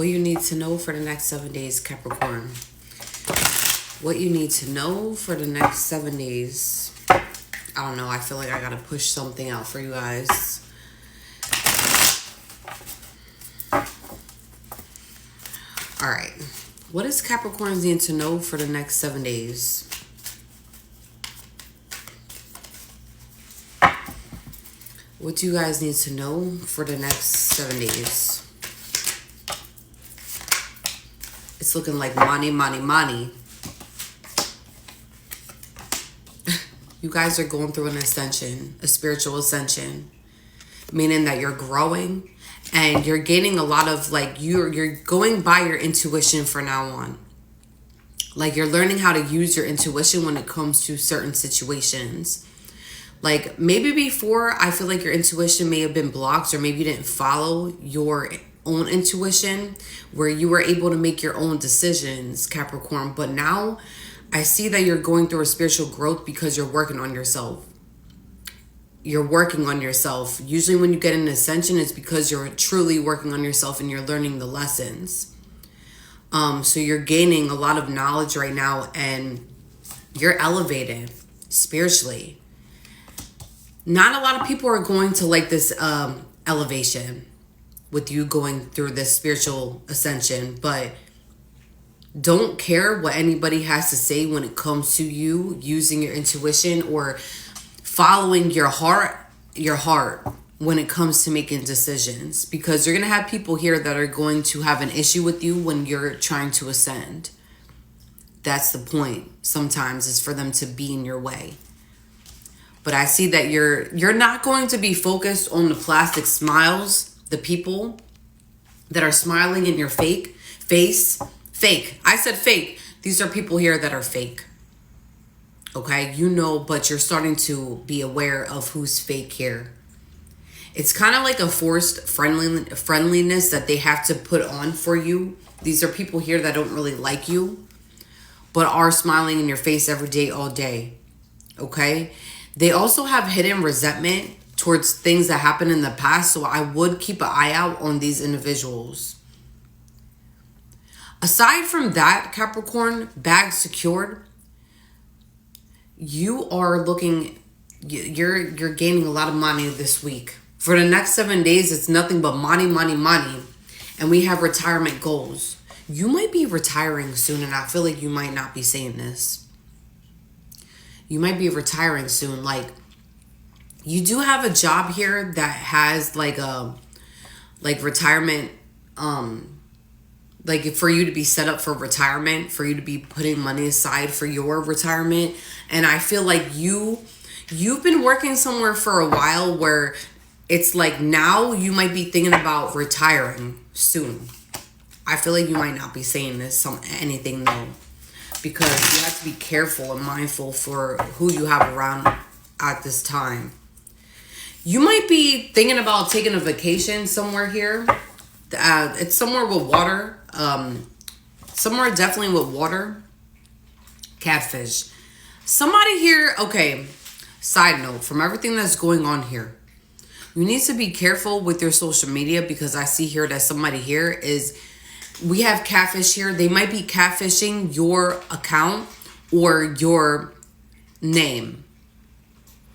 What you need to know for the next 7 days, Capricorn. What you need to know for the next 7 days. I don't know. I feel like I gotta push something out for you guys. All right. What does Capricorns need to know for the next 7 days? What do you guys need to know for the next 7 days? It's looking like money, money, money. You guys are going through an ascension, a spiritual ascension, meaning that you're growing and you're gaining a lot of, like, you're going by your intuition from now on. Like, you're learning how to use your intuition when it comes to certain situations. Like, maybe before, I feel like your intuition may have been blocked, or maybe you didn't follow your own intuition where you were able to make your own decisions, Capricorn. But now I see that you're going through a spiritual growth because you're working on yourself. You're working on yourself. Usually when you get an ascension, it's because you're truly working on yourself and you're learning the lessons. So you're gaining a lot of knowledge right now and you're elevated spiritually. Not a lot of people are going to like this elevation with you going through this spiritual ascension, but don't care what anybody has to say when it comes to you using your intuition or following your heart when it comes to making decisions, because you're going to have people here that are going to have an issue with you when you're trying to ascend. That's the point. Sometimes is for them to be in your way. But I see that you're not going to be focused on the plastic smiles, the people that are smiling in your fake face. Fake. I said fake. These are people here that are fake. Okay, you know, but you're starting to be aware of who's fake here. It's kind of like a forced friendliness that they have to put on for you. These are people here that don't really like you, but are smiling in your face every day, all day. Okay? They also have hidden resentment towards things that happened in the past, so I would keep an eye out on these individuals. Aside from that, Capricorn, bag secured, you are looking, you're gaining a lot of money this week. For the next 7 days, it's nothing but money, money, money. And we have retirement goals. You might be retiring soon, and I feel like you might not be saying this. You might be retiring soon. Like, you do have a job here that has like a, like retirement, like for you to be set up for retirement, for you to be putting money aside for your retirement. And I feel like you've been working somewhere for a while where it's like now you might be thinking about retiring soon. I feel like you might not be saying this anything though, because you have to be careful and mindful for who you have around at this time. You might be thinking about taking a vacation somewhere here. It's somewhere with water. Somewhere definitely with water. Catfish. Somebody here, okay, side note, from everything that's going on here, you need to be careful with your social media, because I see here that somebody here we have catfish here. They might be catfishing your account or your name.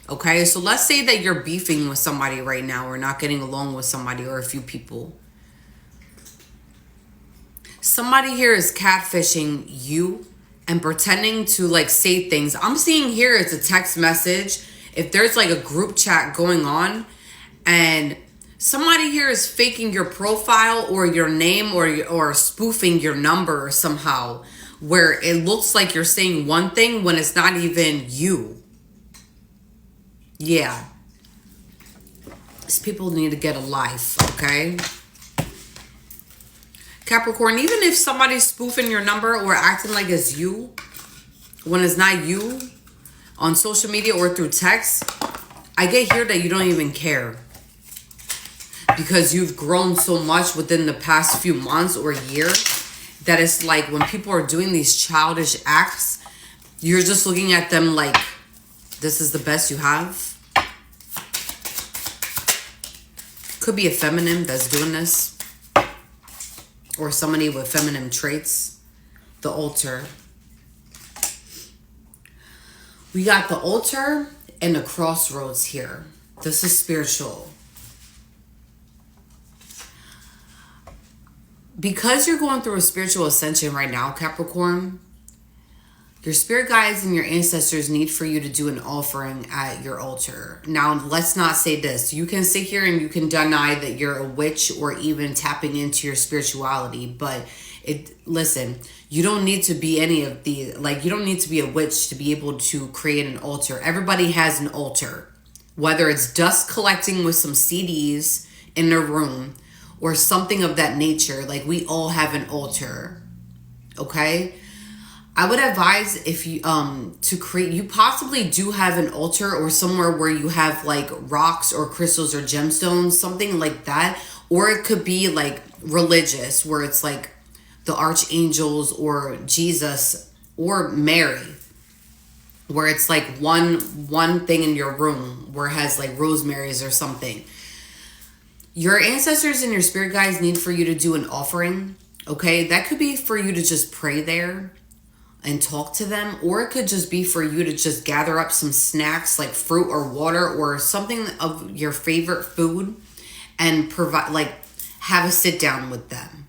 Okay, so let's say that you're beefing with somebody right now or not getting along with somebody or a few people. Somebody here is catfishing you and pretending to like say things. I'm seeing here it's a text message. If there's like a group chat going on and somebody here is faking your profile or your name or spoofing your number somehow, where it looks like you're saying one thing when it's not even you. Yeah. These people need to get a life, okay? Capricorn, even if somebody's spoofing your number or acting like it's you when it's not you on social media or through text, I get here that you don't even care, because you've grown so much within the past few months or year that it's like when people are doing these childish acts, you're just looking at them like, this is the best you have. Could be a feminine that's doing this. or somebody with feminine traits. The altar. We got the altar and the crossroads here. This is spiritual. Because you're going through a spiritual ascension right now, Capricorn, your spirit guides and your ancestors need for you to do an offering at your altar. Now, let's not say this. You can sit here and you can deny that you're a witch or even tapping into your spirituality. But listen, you don't need to be any of the, you don't need to be a witch to be able to create an altar. Everybody has an altar. Whether it's dust collecting with some CDs in their room or something of that nature, we all have an altar. Okay? I would advise if you to create, you possibly do have an altar or somewhere where you have rocks or crystals or gemstones, something like that. Or it could be religious, where it's the archangels or Jesus or Mary, where it's one thing in your room where it has rosemary's or something. Your ancestors and your spirit guides need for you to do an offering. Okay, that could be for you to just pray there and talk to them, or it could just be for you to just gather up some snacks like fruit or water or something of your favorite food and provide, have a sit down with them.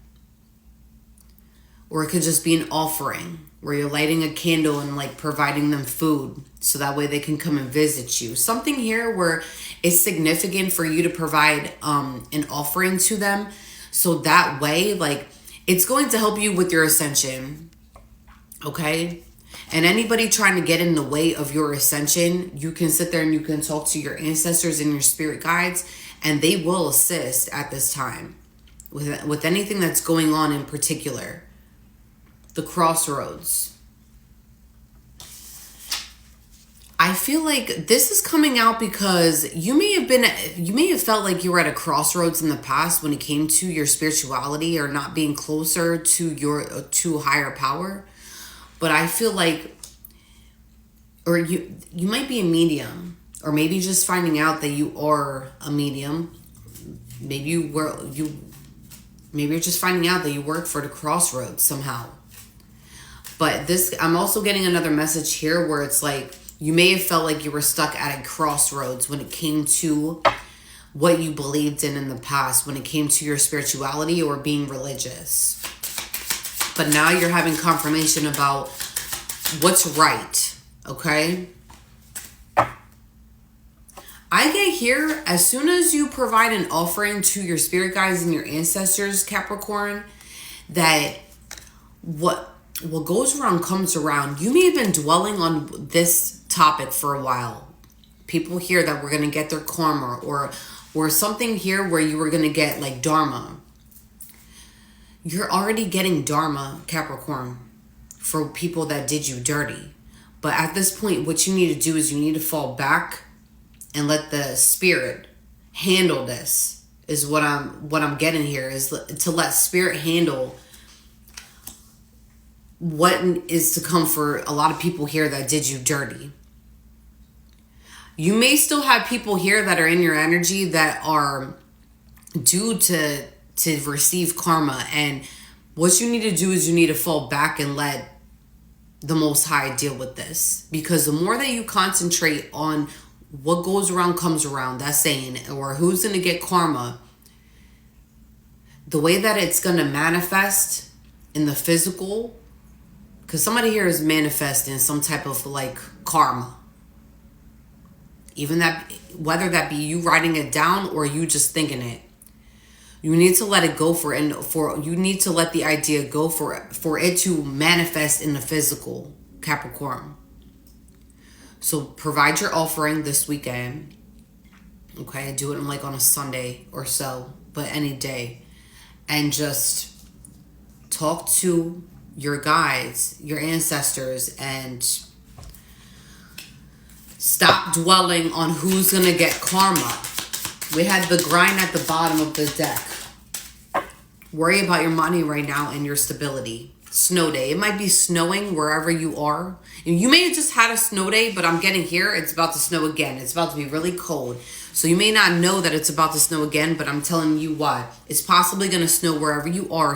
Or it could just be an offering where you're lighting a candle and providing them food so that way they can come and visit you. Something here where it's significant for you to provide an offering to them, so that way it's going to help you with your ascension. Okay? And anybody trying to get in the way of your ascension, you can sit there and you can talk to your ancestors and your spirit guides, and they will assist at this time with anything that's going on in particular. The crossroads. I feel like this is coming out because you may have felt like you were at a crossroads in the past when it came to your spirituality or not being closer to higher power. But I feel or you might be a medium, or maybe just finding out that you are a medium. Maybe you're just finding out that you work for the crossroads somehow. But I'm also getting another message here where it's you may have felt like you were stuck at a crossroads when it came to what you believed in the past, when it came to your spirituality or being religious. But now you're having confirmation about what's right, okay? I get here, as soon as you provide an offering to your spirit guides and your ancestors, Capricorn, that what goes around comes around. You may have been dwelling on this topic for a while. People hear that we're going to get their karma, or something here where you were going to get dharma. You're already getting dharma, Capricorn, for people that did you dirty. But at this point, what you need to do is you need to fall back and let the spirit handle this. Is what I'm getting here, is to let spirit handle what is to come for a lot of people here that did you dirty. You may still have people here that are in your energy that are due to receive karma, and what you need to do is you need to fall back and let the Most High deal with this, because the more that you concentrate on what goes around comes around, that saying, or who's going to get karma, the way that it's going to manifest in the physical, because somebody here is manifesting some type of karma. Even that, whether that be you writing it down or you just thinking it. You need to let it go you need to let the idea go for it to manifest in the physical, Capricorn. So provide your offering this weekend. Okay, do it on a Sunday or so, but any day. And just talk to your guides, your ancestors, and stop dwelling on who's going to get karma. We had the grind at the bottom of the deck. Worry about your money right now and your stability. Snow day. It might be snowing wherever you are. You may have just had a snow day, but I'm getting here. It's about to snow again. It's about to be really cold. So you may not know that it's about to snow again, but I'm telling you what. It's possibly going to snow wherever you are.